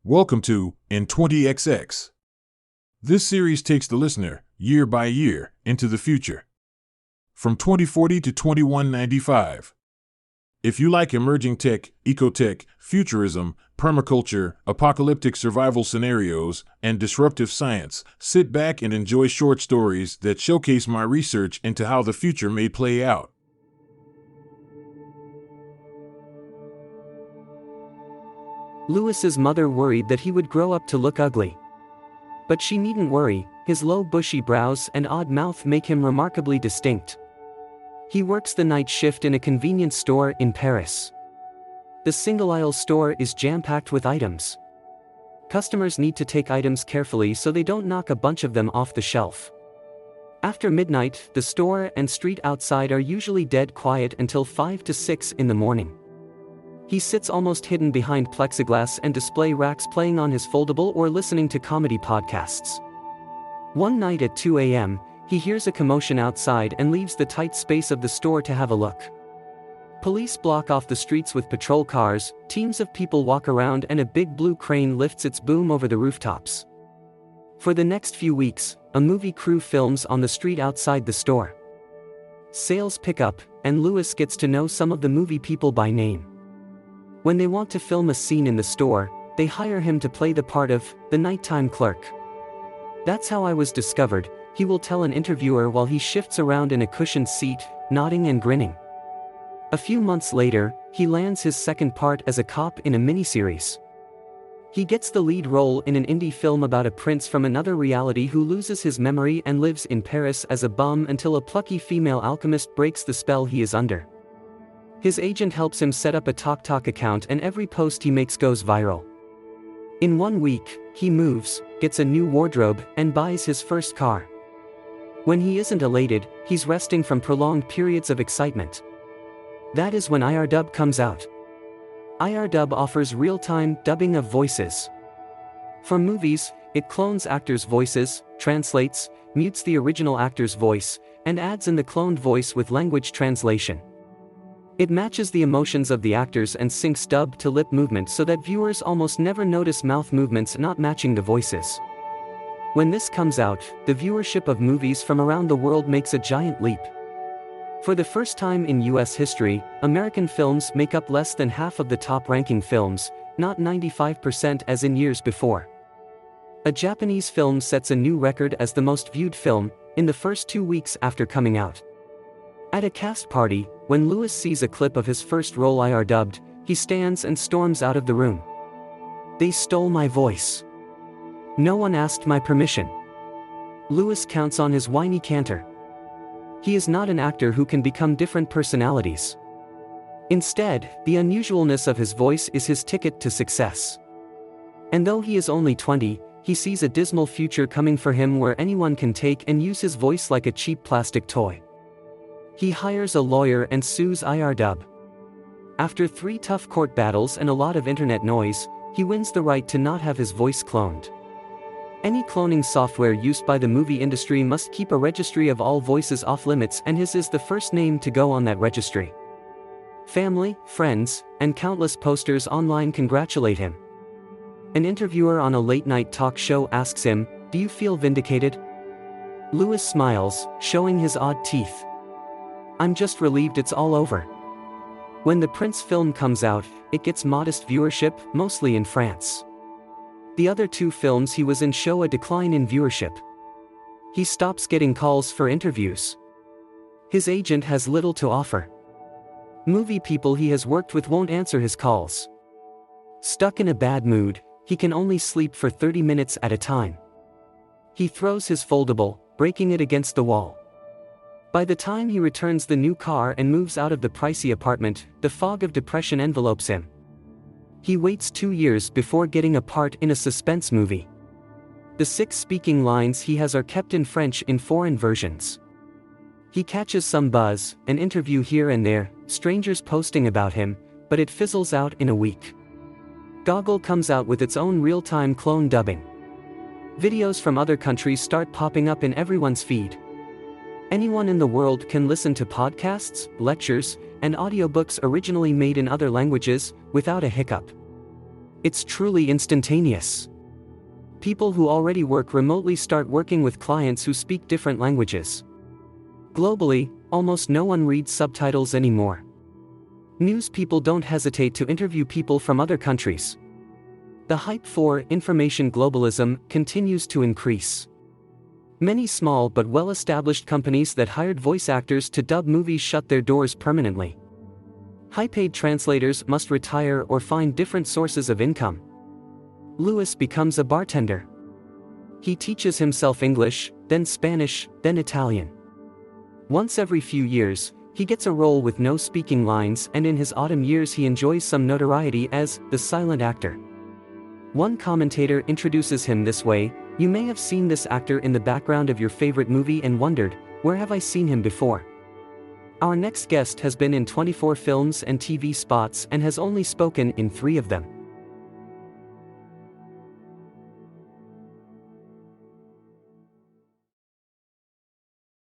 Welcome to In 20XX. This series takes the listener, year by year, into the future. From 2040 to 2195. If you like emerging tech, ecotech, futurism, permaculture, apocalyptic survival scenarios, and disruptive science, sit back and enjoy short stories that showcase my research into how the future may play out. Louis's mother worried that he would grow up to look ugly. But she needn't worry, his low bushy brows and odd mouth make him remarkably distinct. He works the night shift in a convenience store in Paris. The single-aisle store is jam-packed with items. Customers need to take items carefully so they don't knock a bunch of them off the shelf. After midnight, the store and street outside are usually dead quiet until 5 to 6 in the morning. He sits almost hidden behind plexiglass and display racks, playing on his foldable or listening to comedy podcasts. One night at 2 a.m., he hears a commotion outside and leaves the tight space of the store to have a look. Police block off the streets with patrol cars, teams of people walk around, and a big blue crane lifts its boom over the rooftops. For the next few weeks, a movie crew films on the street outside the store. Sales pick up, and Louis gets to know some of the movie people by name. When they want to film a scene in the store, they hire him to play the part of the nighttime clerk. "That's how I was discovered," he will tell an interviewer while he shifts around in a cushioned seat, nodding and grinning. A few months later, he lands his second part as a cop in a miniseries. He gets the lead role in an indie film about a prince from another reality who loses his memory and lives in Paris as a bum until a plucky female alchemist breaks the spell he is under. His agent helps him set up a TikTok account, and every post he makes goes viral. In 1 week, he moves, gets a new wardrobe, and buys his first car. When he isn't elated, he's resting from prolonged periods of excitement. That is when IRDub comes out. IRDub offers real-time dubbing of voices. For movies, it clones actors' voices, translates, mutes the original actor's voice, and adds in the cloned voice with language translation. It matches the emotions of the actors and syncs dub to lip movement so that viewers almost never notice mouth movements not matching the voices. When this comes out, the viewership of movies from around the world makes a giant leap. For the first time in US history, American films make up less than half of the top-ranking films, not 95% as in years before. A Japanese film sets a new record as the most viewed film in the first 2 weeks after coming out. At a cast party, when Louis sees a clip of his first role IRDubbed, he stands and storms out of the room. "They stole my voice. No one asked my permission." Louis counts on his whiny canter. He is not an actor who can become different personalities. Instead, the unusualness of his voice is his ticket to success. And though he is only 20, he sees a dismal future coming for him where anyone can take and use his voice like a cheap plastic toy. He hires a lawyer and sues IRDub. After 3 tough court battles and a lot of internet noise, he wins the right to not have his voice cloned. Any cloning software used by the movie industry must keep a registry of all voices off limits, and his is the first name to go on that registry. Family, friends, and countless posters online congratulate him. An interviewer on a late-night talk show asks him, "Do you feel vindicated?" Louis smiles, showing his odd teeth. "I'm just relieved it's all over." When the Prince film comes out, it gets modest viewership, mostly in France. The other 2 films he was in show a decline in viewership. He stops getting calls for interviews. His agent has little to offer. Movie people he has worked with won't answer his calls. Stuck in a bad mood, he can only sleep for 30 minutes at a time. He throws his foldable, breaking it against the wall. By the time he returns the new car and moves out of the pricey apartment, the fog of depression envelopes him. He waits 2 years before getting a part in a suspense movie. The 6 speaking lines he has are kept in French in foreign versions. He catches some buzz, an interview here and there, strangers posting about him, but it fizzles out in a week. Goggle comes out with its own real-time clone dubbing. Videos from other countries start popping up in everyone's feed. Anyone in the world can listen to podcasts, lectures, and audiobooks originally made in other languages, without a hiccup. It's truly instantaneous. People who already work remotely start working with clients who speak different languages. Globally, almost no one reads subtitles anymore. News people don't hesitate to interview people from other countries. The hype for information globalism continues to increase. Many small but well-established companies that hired voice actors to dub movies shut their doors permanently. High-paid translators must retire or find different sources of income. Lewis becomes a bartender. He teaches himself English, then Spanish, then Italian. Once every few years, he gets a role with no speaking lines, and in his autumn years he enjoys some notoriety as the silent actor. One commentator introduces him this way: "You may have seen this actor in the background of your favorite movie and wondered, where have I seen him before?" Our next guest has been in 24 films and TV spots and has only spoken in 3 of them.